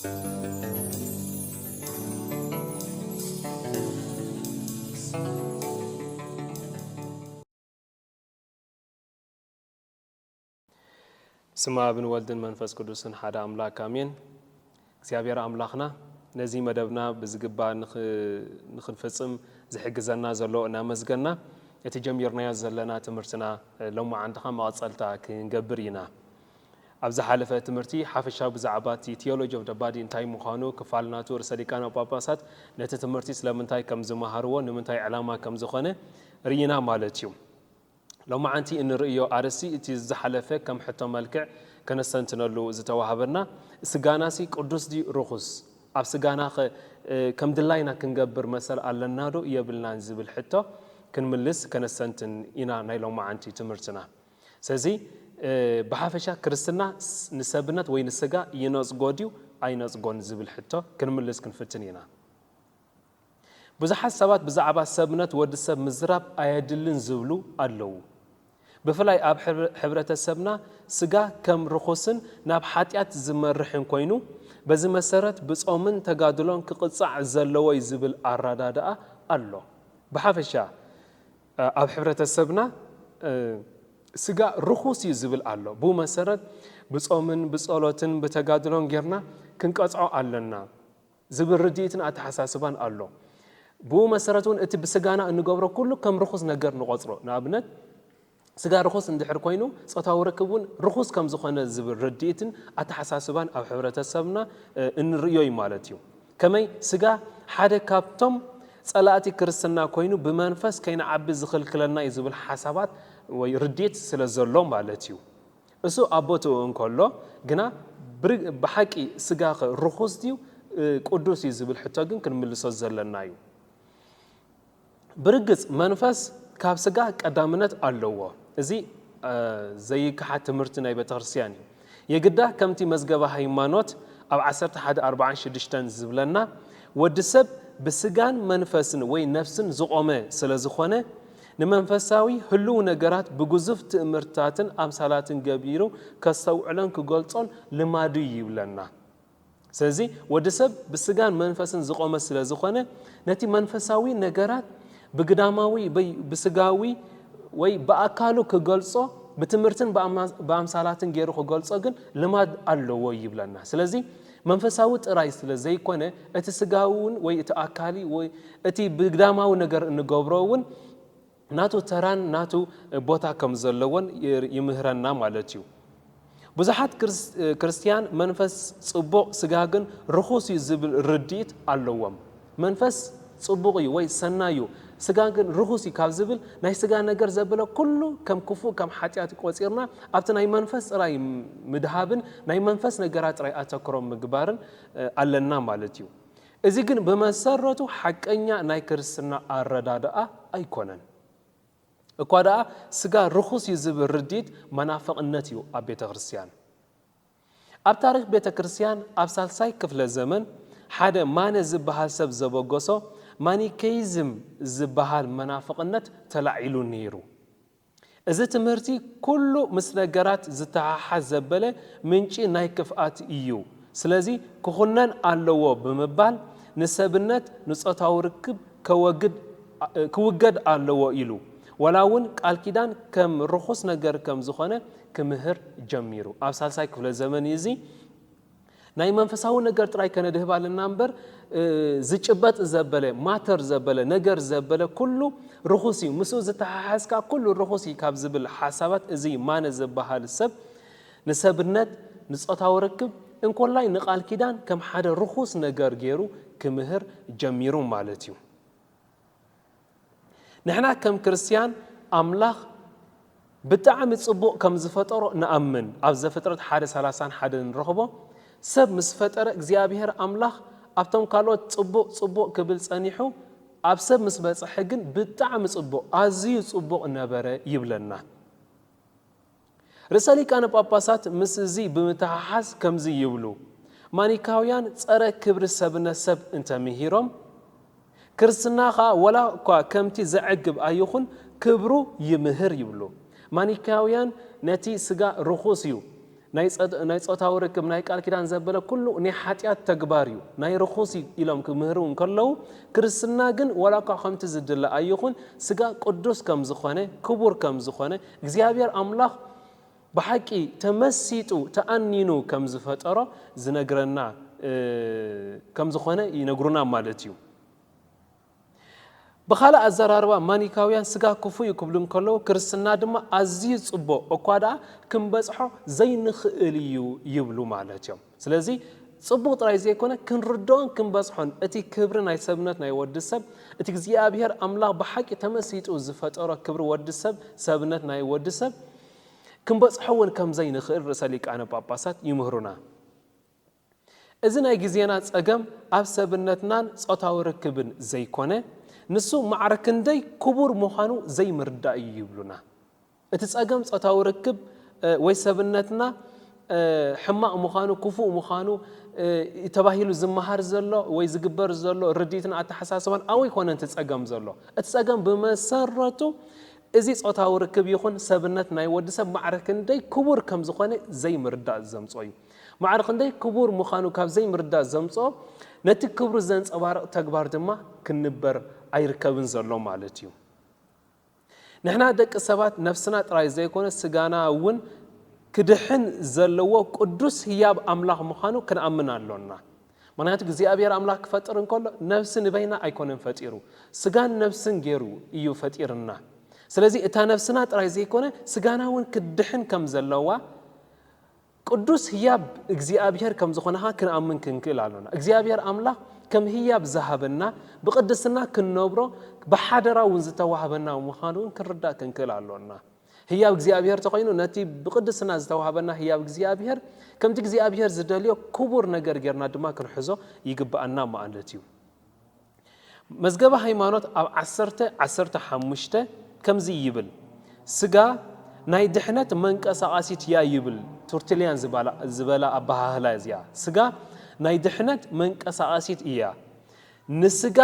سما ابن ولد منفس قدوس حدا أملاك آمين እግዚአብሔር አምላኽና ነዚ መደብና ብዝግባ ንኽንፈጽም ዝሕግዘና ዘሎ እናመስገና እቲ ጀሚርናዮ ዘለና ትምህርትና ሎማ ዓንድኻ መቐፀልታ ክንገብር ኢና ኣብዛ ሓለፈ ትምህርቲ ሓፈሻዊ ብዛዕባ ቴዎሎጂ ኦፍ ዘ ባዲ እንታይ ምዃኑ ክፋልናቱ ርእሰ ሊቃነ ጳጳሳት ነቲ ትምህርቲ ስለምንታይ ከም ዝመሃርዎ ንምንታይ ዕላማ ከም ዝኾነ ርኢና ማለት እዩ ሎማ ዓንቲ እንርእዮ ኣርእስቲ እቲ ዝሓለፈ ከም ሕቶ መልክዕ ከነስተንትነሉ ዝተዋሃበና ስጋናሲ ቅዱስ ዲ ርኹስ ኣብ ስጋና ከም ድላይና ክንገብር መሰል ኣለና ዶ የብልናን ዝብል ሕቶ ክንምልስ ከነስተንትን ኢና ናይ ሎማ ዓንቲ ትምህርትና ስለዚ ብሓፈሻ ክርስትና ንሰብነት ወይ ንስጋ ይነጽጎ ድዩ ኣይነጽጎን ዝብል ሕቶ ክንምልስ ክንፍትን ኢና ብዙሓት ሰባት ብዛዕባ ሰብነት ወዲ ሰብ ምዝራብ ኣየድልን ዝብሉ ኣለዉ ብፍላይ ኣብ ሕብረተሰብና ስጋ ከም ርኹስን ናብ ሓጢያት ዝመርሕን ኮይኑ በዚ መሰረት ብጾምን ተጋድሎን ክቕጻዕ ዘለዎ ዝብል ኣራዳድኣ ኣሎ ብሓፈሻ ኣብ ሕብረተሰብና ስጋ ርኹስ እዩ ዝብል ኣሎ ብኡ መሰረት ብጾምን ብጸሎትን ብተጋድሎን ጌርና ክንቀጽዖ ኣለና ዝብል ርድኢትን ኣተሓሳስባን ኣሎ ብኡ መሰረት እውን እቲ ብስጋና እንገብሮ ኩሉ ከም ርኹስ ነገር ንቆጽሮ ንኣብነት ስጋ ርኹስ እንድሕር ኮይኑ ጾታዊ ርክቡን ርኹስ ከም ዝኾነ ዝብል ርድኢትን ኣተሓሳስባን ኣብ ሕብረተሰብና እንርእዮ ማለት እዩ ከመይ ስጋ ሓደ ካብቶም ጸላእቲ ክርስትና ኮይኑ ብመንፈስ ከይንዓቢ ዝኽልክለና እዩ ዝብል ሓሳባት ወይ ርድኢት ስለ ዘሎ ማለት እዩ እሱ ኣቦትኡ እንከሎ ግና ብሓቂ ስጋ ርኹስ ድዩ ቅዱስ እዩ ዝብል ሕቶ ግን ክንምልሶ ዘለና እዩ ብርግጽ መንፈስ ካብ ስጋ ቀዳምነት ኣለዎ እዚ ዘይከሓት ትምህርቲ ናይ ቤተክርስቲያን እዩ የግዳ ከምቲ መዝገበ ሃይማኖት ኣብ 1146 ዝብለና ወዲ ሰብ ብስጋን መንፈስን ወይ ነፍስን ዝቆመ ስለ ዝኾነ ንመንፈሳዊ ህልው ነገራት ብግዙፍ ትእምርታትን ኣምሳላትን ገቢሩ ከስተውዕሎን ክገልጾን ልማዱ ይብለና ስለዚ ወዲ ሰብ ብስጋን መንፈስን ዝቆመ ስለ ዝኾነ ነቲ መንፈሳዊ ነገራት ብግዳማዊ ብስጋዊ ወይ በአካሉ ክገልጾ በትምህርትን በአምሳላትን ገይሩ ክገልጾ ግን ልማድ ኣለዎ ይብለና ስለዚ መንፈሳዊ ጥራይ ስለ ዘይኮነ እቲ ስጋውን ወይ እቲ አካሊ ወይ እቲ ብግዳማዊ ነገር እንገብሮውን ናቱ ተራን ናቱ ቦታ ከም ዘለዎን ይምህረና ማለት እዩ ብዙሓት ክርስቲያን መንፈስ ጽቡቕ ስጋ ግን ርኹስ እዩ ዝብል ርድኢት ኣለዎም መንፈስ ጽቡቕ እዩ ወይ ሰናዩ ስጋ ግን ርኹስ እዩ ካብ ዝብል ናይ ስጋ ነገር ዘበለ ኩሉ ከም ክፉእ ከም ሓጢያት ቆፂርና ኣብቲ ናይ መንፈስ ጥራይ ምድሃብን ናይ መንፈስ ነገራት ጥራይ ኣተክሮም ምግባርን ኣለና ማለት እዩ እዚ ግን ብመሰረቱ ሓቀኛ ናይ ክርስትና ኣረዳድኣ ኣይኮነን እኳ ደኣ ስጋ ርኹስ እዩ ዝብል ርድኢት መናፍቕነት እዩ ኣብ ቤተ ክርስቲያን ኣብ ታሪኽ ቤተ ክርስቲያን ኣብ ሳልሳይ ክፍለ ዘመን ሓደ ማነ ዝበሃል ሰብ ዘበገሶ ማኒኬይዝም ዝበሃል መናፍቕነት ተላዒሉ ነይሩ እዚ ትምህርቲ ኩሉ ምስ ነገራት ዝተሓሓዝ ዘበለ ምንጪ ናይ ክፍኣት እዩ ስለዚ ክኹነን ኣለዎ ብምባል ንሰብነት ንጾታዊ ርክብ ክውገድ ኣለዎ ኢሉ ወላውን ቃል ኪዳን ከም ርኹስ ነገር ከም ዝኾነ ክምህር ጀሚሩ ኣብ ሳልሳይ ክፍለ ዘመን እዚ ናይ መንፈሳዊ ነገር ጥራይ ከነድህባልና እምበር ዝጭበጥ ዘበለ ማተር ዘበለ ነገር ዘበለ ኩሉ ርኹስ እዩ ምስኡ ዝተሓሓዝካ ኩሉ ርኹስ እዩ ካብ ዝብል ሓሳባት እዚ ማነ ዝበሃል ሰብ ንሰብነት ንጾታዊ ርክብ እንኮላይ ንቃል ኪዳን ከም ሓደ ርኹስ ነገር ገይሩ ክምህር ጀሚሩ ማለት እዩ ንሕና ከም ክርስቲያን ኣምላኽ ብጣዕሚ ጽቡቕ ከም ዝፈጠሮ ንኣምን ኣብ ዘፍጥረት 1:31 ንረኽቦ ሰብ ምስ ፈጠረ እግዚአብሔር ኣምላኽ ኣብቶም ካልኦት ጽቡቕ ክብል ጸኒሑ ኣብ ሰብ ምስ በጽሐ ግን ብጣዕሚ ጽቡቕ ኣዝዩ ጽቡቕ ነበረ ይብለና ርእሰ ሊቃነ ጳጳሳት ምስ እዚ ብምትሓሓዝ ከምዚ ይብሉ ማኒካውያን ጸረ ክብሪ ሰብነት ሰብ እንተምሂሮም ክርስትናኻ ወላ እኳ ከምቲ ዘዕግብ ኣይኹን ክብሩ ይምህር ይብሉ ማኒካውያን ነቲ ስጋ ርኹስ እዩ ናይ ጾታው ርክብ ናይ ቃል ኪዳን ዘበለ ኩሉ ናይ ሓጢያት ተግባርዩ ናይ ርኹስ ኢሎም ክምህሩ እንከለው ክርስትና ግን ወላካ ከምቲ ዝድለ ኣይኹን ስጋ ቅዱስ ከም ዝኾነ ክቡር ከም ዝኾነ እግዚአብሔር አምላኽ በሐቂ ተመሲጡ ተአኒኑ ከም ዝፈጠሮ ዝነግረና ከም ዝኾነ ይነግሩና ማለት እዩ بخاله الزراربا مانيكاويان سجا كفو يقبلون كلو كرسنا دم عزيز صبو أقوادا كم بزحو زي نخيليو يبلو مالتهم سلازي صبو ترايزي كونه كن ردون كم بزحون أتي كبر ناي سبنت ناي ود السب أتي زي أبيهر أملاق بحق تمسيت وزفت أرا كبر ود السب سبنت ناي ود السب كم بزحون كم زي نخيل رسالك أنا باباسات يمهرونا إذن أي جزيانات أجمع أب سبنتنان صوتها وركبن زي كونه نسو معركندي كبر مخانو زي مرداء يبلونا اتساقم صوتاو ركب ويسبنتنا حماء مخانو كفو مخانو يتباهيلو زمهار زلو ويزقبر زلو رديتنا اتحساسبان او يكون اتساقم زلو اتساقم بمسرتو ازي صوتاو ركب يخون سبنتنا يودسب معركندي كبر كم زخونه زي مرداء زمصوي معركندي كبر مخانو كاب زي مرداء زمصو نتي كبر زنص ابارق تكبار دما كنبر አይርከብን ዘሎ ማለት እዩ ንሕና ደቂ ሰባት ነፍስና ጥራይ ዘይኮነ ስጋናውን ክድሕን ዘለዎ ቅዱስ ህያብ አምላኽ ምዃኑ ክንአምን ኣለና ምክንያቱ እግዚአብሔር አምላኽ ክፈጥር እንከሎ ነፍስን በይና ኣይኮነን ፈጢሩ ስጋን ነፍስን ገይሩ እዩ ፈጢርና ስለዚ እታ ነፍስና ጥራይ ዘይኮነ ስጋናውን ክድሕን ከም ዘለዋ ቅዱስ ህያብ እግዚአብሔር ከም ዝኾነها ክንአምን ክንክእል ኣለና እግዚአብሔር አምላኽ كم هي بذهبنا بقدسنا كنبرو بحضرا ونزتوهبنا ومخانون كردا كنكل علونا هي بእግዚአብሔር ተቆይኑ ነቲ بقدسنا ዝተوهبنا هي بእግዚአብሔር كم تእግዚአብሔር ዝደልዮ ክቡር ነገር ገርና ድማ ክንሕዞ ይግባአና ማለት እዩ መዝገበ ሃይማኖት ኣብ 10:15 ከምዚ ይብል ስጋ ናይ ድሕነት መንቀሳቃሲት ያ ይብል ቱርትሊያን ዝበላ አባሃላ እዚያ ስጋ ናይ ድሕነት መንቀሳቃሲት እያ ንስጋ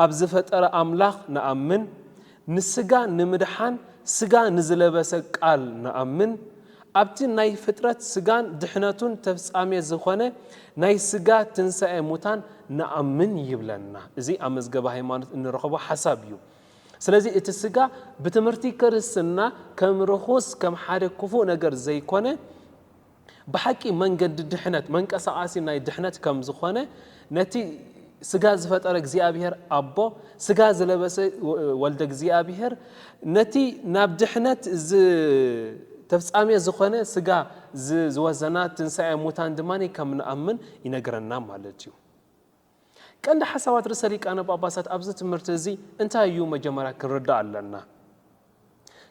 ኣብ ዝፈጠረ አምላኽ ነአምን ንስጋ ንምድሓን ስጋ ንዝለበሰ ቃል ነአምን ኣብቲ ናይ ፍጥረት ስጋን ድሕነቱን ተፍጻሜ ዝኾነ ናይ ስጋ ትንሣኤ ሙታን ነአምን ይብለና እዚ ኣብ መዝገበ ሃይማኖት እንረኸቦ ሓሳብ እዩ ስለዚ እቲ ስጋ ብትምህርቲ ክርስትና ከም ርኹስ ከም ሓደ ክፉእ ነገር ዘይኮነ بحكي من قد الدحنت من كسعاسي ناي دحنت كم زخانة نتي سجاز فترة جزيابير أبو سجاز لبس ولد جزيابير نتي ناب دحنت ز تفسامي زخانة سجا زوزنات تنسى موتان دماني كم نأمن ينقرنا مالتيو كان ده حسوات رسالك أنا باباسات أبزت مرتزي أنت يوم جمرة كردا لنا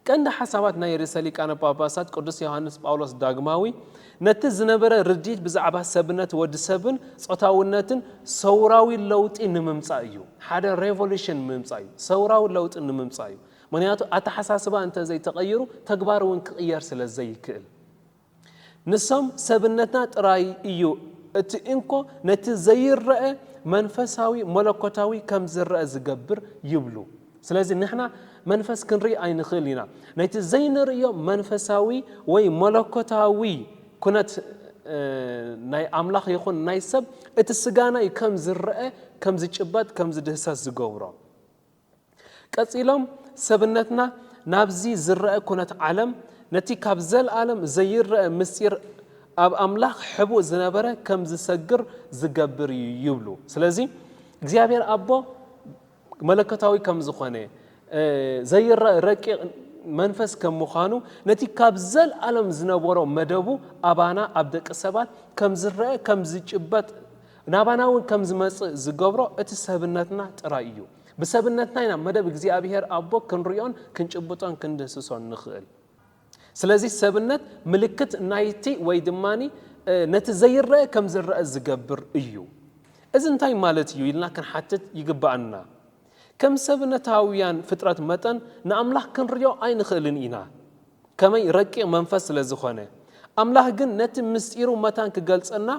كان ده حسوات ناي رسالك أنا باباسات قدس يوحنس باولوس داغماوي نتزنبره رديت بزعبه سبنت ود سبن صوتاونتن سوراوي لوط نممصايو حدا ريفولوشن ممصايو سوراوي لوط نممصايو منياتو اتحساسبا انت زي تغيروا تغبارون كقيار سلازي يكل نسم سبنتنا طراي ايو اتنكو نتزير منفساوي ملكوتاوي كم زرأ زغبر يبلو سلازي نحنا منفس كنري اي نخلينا نتزينر يو منفساوي وي ملكوتاوي كنت ناي أملاخ يكون ناي سب اتسجانا يكم زرقة كم زجبات كم زدهساس زجورا كاتيلهم سبنتنا نابزي زرقة كنت عالم نتي كابزل عالم زير مسير أب أملاخ حبو زنبرة كم زسجر زجبر يبلو سلازي እግዚአብሔር አቦ መለከታዊ ከም ዝኾነ ዘይረ ረቂቕ መንፈስ ከም ምዃኑ ነቲ ካብዘል ዓለም ዝነበሮ መደቡ አባና ኣብ ደቂ ሰባት ከም ዝረአ ከም ዝጭበጥ ናባናውን ከም ዝመጽእ ዝገብሮ እቲ ሰብነትና ጥራይ እዩ በሰብነትና ኢና መደብ እግዚአብሔር አቦ ክንሪዮን ክንጭብጦን ክንደስሶን ንኽእል ስለዚህ ሰብነት ምልክት ናይቲ ወይ ድማኒ ነቲ ዘይረአ ከም ዝረአ ዝገብር እዩ እዚ እንታይ ማለት እዩ ኢልና ክንሓትት ይግባአና كم سبنتاويان فترة متن نأملاح كن ريو أين خلين إنا كما يركي منفس لزخانة أملاح جن نت مسيرو متن كجلس أنا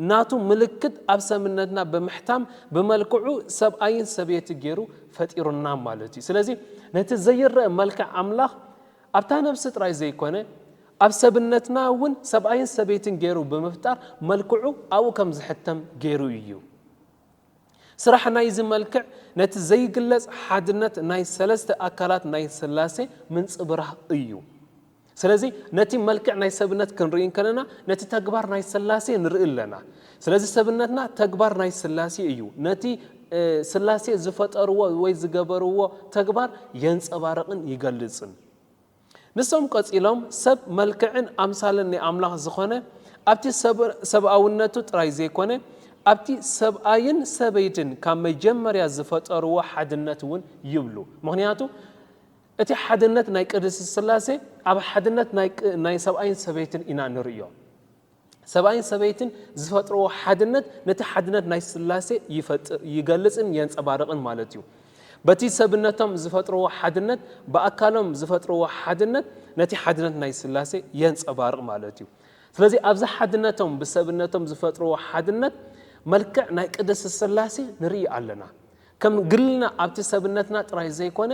ناتو ملكت أبسمنتنا بمحتم بملكعو سب أين سبيت جيرو فتيرو النام مالتي سلازي نت زير ملك أملاح أبتها نفس تراي زي كونه ኣብ ሰብነትና እውን ሰብኣይን ሰበይትን ገይሩ ብምፍጣር መልክዑ ኣብኡ ከም ዝሕተም ገይሩ እዩ ስራሕ ናይ ዝመልክዕ ነቲ ዘይግለጽ ሓድነት ናይ ሰለስተ ኣካላት ናይ ስላሴ ምንጽብራህ እዩ ስለዚ ነቲ መልክዕ ናይ ሰብነት ክንርኢ ከለና ነቲ ተግባር ናይ ስላሴ ንርኢ ኣለና ስለዚ ሰብነትና ተግባር ናይ ስላሴ እዩ ነቲ ስላሴ ዝፈጠርዎ ወይ ዝገበርዎ ተግባር የንጸባረቕን ይገልጽን ንሶም ቀጺሎም ሰብ መልክዕን ኣምሳልን ናይ ኣምላኽ ዝኾነ ኣብቲ ሰብኣውነቱ ጥራይ ዘይኮነ ኣብቲ ሰብኣይን ሰበይትን ካብ መጀመርያ ዝፈጠርዎ ሓድነት እውን ይብሉ ምክንያቱ እቲ ሓድነት ናይ ቅድስቲ ስላሴ ኣብ ሓድነት ናይ ሰብኣይን ሰበይትን ኢና ንርእዮ ሰብኣይን ሰበይትን ዝፈጥርዎ ሓድነት ነቲ ሓድነት ናይ ስላሴ ይገልጽን የንጸባርቕን ማለት እዩ በቲ ሰብነቶም ዝፈጥርዎ ሓድነት በአካሎም ዝፈጥርዎ ሓድነት ነቲ ሓድነት ናይ ስላሴ የንጸባርቕ ማለት እዩ ስለዚ ኣብዚ ሓድነቶም ብሰብነቶም ዝፈጥርዎ ሓድነት መልክዕ ናይ ቅድስቲ ስላሴ ንርኢ ኣለና ከም ግልና ኣብቲ ሰብነትና ጥራይ ዘይኮነ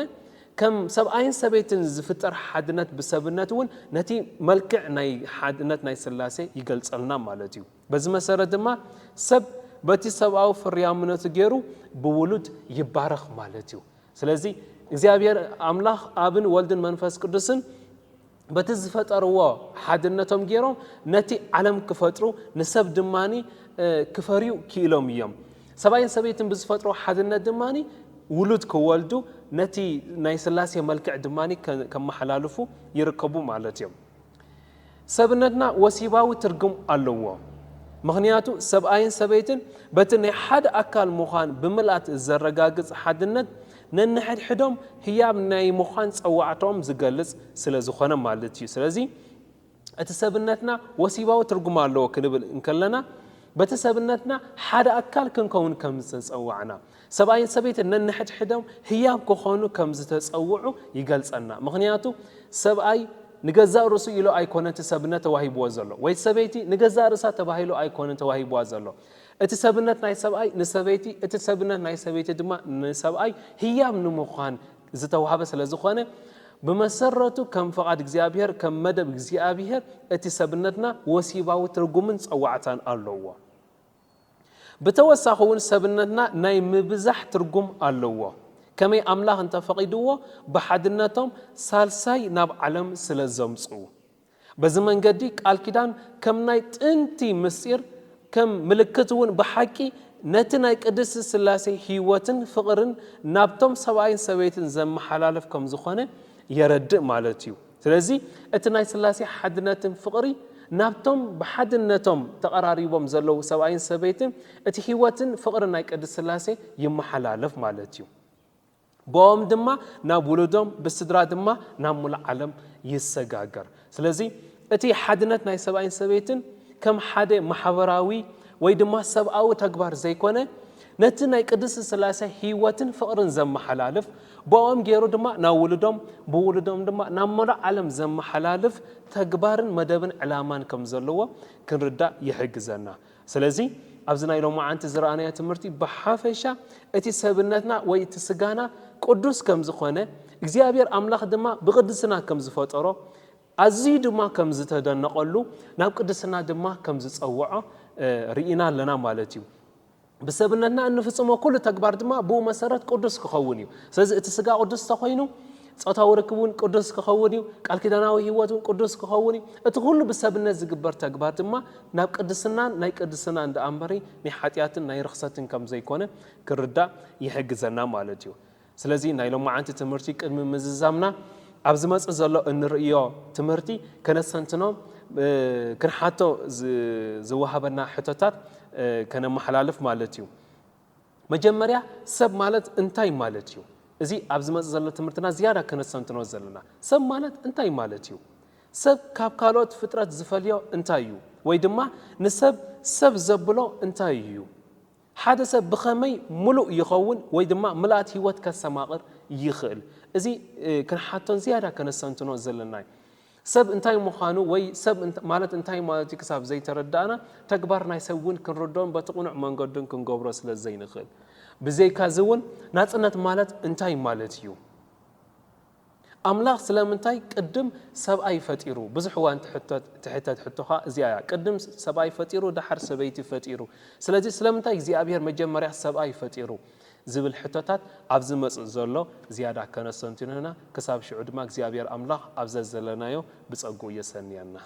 ከም ሰብኣይን ሰበይትን ዝፍጠር ሓድነት ብሰብነት እውን ነቲ መልክዕ ናይ ሓድነት ናይ ስላሴ ይገልጸልና ማለት እዩ በዚ መሰረት ድማ ሰብ በቲ ሰብኣዊ ፍርያምነቱ ገይሩ ብውሉድ ይባረኽ ማለት እዩ ስለዚ እግዚአብሔር ኣምላኽ ኣብን ወልድን መንፈስ ቅዱስን በቲ ዝፈጠርዎ ሓድነቶም ገይሮም ነቲ ዓለም ክፈጥሩ ንሰብ ድማኒ ክፈርዩ ክኢሎም እዮም ሰብኣይን ሰበይትን ብዝፈጥርዎ ሓድነት ድማኒ ውሉድ ክወልዱ ነቲ ናይ ስላሴ መልክዕ ድማኒ ከመሓላልፉ ይርከቡ ማለት እዮም ሰብነትና ወሲባዊ ትርጉም ኣለዎ ምክንያቱ ሰብኣይን ሰበይትን በቲ ናይ ሓደ ኣካል ምዃን ብምልኣት ዘረጋግጽ ሓድነት ነንሕድሕዶም ህያብ ናይ ምዃን ፀዋዕቶም ዝገልጽ ስለ ዝኾነ ማለት እዩ ስለዚ እቲ ሰብነትና ወሲባዊ ትርጉም ኣለዎ ክንብል እንከለና በቲ ሰብነትና ሓደ ኣካል ክንከውን ከም ዝተፀዋዕና ሰብኣይን ሰበይትን ነንሕድሕዶም ህያብ ክኾኑ ከም ዝተፀውዑ ይገልጸና ምክንያቱ ሰብኣይ ንገዛእ ርእሱ ኢሎ ኣይኮነን ሰብነት ተዋሂብዎ ዘሎ ወይ ሰበይቲ ንገዛእ ርእሳ ተባሂሉ ኣይኮነን ተዋሂብዋ ዘሎ እቲ ሰብነት ናይ ሰብኣይ ንሰበይቲ እቲ ሰብነት ናይ ሰበይቲ ድማ ንሰብኣይ ህያብ ንምዃን ዝተዋሃበ ስለ ዝኾነ ብመሰረቱ ከም ፈቃድ እግዚአብሔር ከም መደብ እግዚአብሔር እቲ ሰብነትና ወሲባዊ ትርጉምን ፀዋዕታን ኣለዎ ብተወሳኺ እውን ሰብነትና ናይ ምብዛሕ ትርጉም ኣለዎ ከመይ ኣምላኽ እንተፈቂድዎ ብሓድነቶም ሳልሳይ ናብ ዓለም ስለ ዘምጽኡ በዚ መንገዲ ቃል ኪዳን ከም ናይ ጥንቲ ምስጢር ከም ምልክት እውን ብሓቂ ነቲ ናይ ቅድስቲ ስላሴ ህይወትን ፍቅርን ናብቶም ሰብኣይን ሰበይትን ዘመሓላለፍ ከም ዝኾነ የረድእ ማለት እዩ ስለዚ እቲ ናይ ስላሴ ሓድነትን ፍቅሪ ናብቶም ብሓድነቶም ተቀራሪቦም ዘለው ሰብኣይን ሰበይትን እቲ ህይወትን ፍቅርን ናይ ቅድስቲ ስላሴ ይመሓላለፍ ማለት እዩ ቦም ድማ ናብ ውሉዶም ብስድራ ድማ ናብ ሙሉእ ዓለም ይሰጋገር ስለዚ እቲ ሓድነት ናይ ሰብኣይን ሰበይትን ከም ሓደ ማሕበራዊ ወይ ድማ ሰብኣዊ ተግባር ዘይኮነ ነቲ ናይ ቅድስቲ ስላሴ ህይወትን ፍቅርን ዘመሓላልፍ ቦም ገይሩ ድማ ናብ ውሉዶም ብውሉዶም ድማ ናብ ሙሉእ ዓለም ዘመሓላልፍ ተግባርን መደብን ዕላማን ከም ዘለዎ ክንርዳእ ይሕግዘና ስለዚ ኣብዚ ናይ ሎማ ዓንቲ ዝረኣናዮ ትምህርቲ ብሓፈሻ እቲ ሰብነትና ወይ እቲ ስጋና ቅዱስ ከም ዝኾነ እግዚአብሔር ኣምላኽ ድማ ብቅድስና ከም ዝፈጠሮ ኣዝዩ ድማ ከም ዝተደነቀሉ ናብ ቅድስና ድማ ከም ዝፀውዖ ርኢና ኣለና ማለት እዩ ብሰብነትና እንፍጽሞ ኩሉ ተግባር ድማ ብኡ መሰረት ቅዱስ ክኸውን እዩ ስለዚ እቲ ስጋ ቅዱስ ተኮይኑ ጾታዊ ርክቡን ቅዱስ ክኸውን እዩ ቃል ኪዳናዊ ህይወቱን ቅዱስ ክኸውን እዩ እቲ ኩሉ ብሰብነት ዝግበር ተግባር ድማ ናብ ቅድስናን ናይ ቅድስና እንደኣምበሪ ናይ ሓጢያትን ናይ ርክሰትን ከም ዘይኮነ ክርዳእ ይሕግዘና ማለት እዩ ስለዚ ናይ ሎማ ዓንቲ ትምህርቲ ቅድሚ ምዝዛምና ኣብ ዝመጽእ ዘሎ እንርእዮ ትምህርቲ ከነሰንትኖም ክንሓቶ ዝወሃበና ሕቶታት ከነመሓላልፍ ማለት እዩ መጀመርያ ሰብ ማለት እንታይ ማለት እዩ እዚ ኣብ ዝመጽእ ዘሎ ትምህርትና ዝያዳ ከነሰንትኖ ዘለና ሰብ ማለት እንታይ ማለት እዩ ሰብ ካብ ካልኦት ፍጥረት ዝፈልዮ እንታይ እዩ ወይ ድማ ንሰብ ሰብ ዘብሎ እንታይ እዩ ሓደ ሰብ ብኸመይ ሙሉእ ይኸውን ወይ ድማ ምልኣት ህይወት ከሰማቕር ይኽእል እዚ ክንሓቶን ዝያዳ ከነሰንትኖ ዘለና ሰብ እንታይ ምዃኑ ወይ ሰብ ማለት እንታይ ማለት ክሳብ ዘይተረዳእና ተግባር ናይ ሰብ እውን ክንርዶን በትቁኑዕ መንገድን ክንገብሮ ስለ ዘይንኽእል ብዘይካ ዝውን ናጽነት ማለት እንታይ ማለት እዩ أملاخ سلامنتاي قدم سبأي فتيرو بزحوان تحتت حتوها زيايا قدم سبأي فتيرو دحر سبيتي فتيرو سلازي سلامنتاي زي أبير مجمريا سبأي فتيرو زبل حتتات عبز مسزلو زيادة كنسنتين هنا كساب شعود ماك زي أبير أملاخ عبز الزلنايو بتصقو يسنينا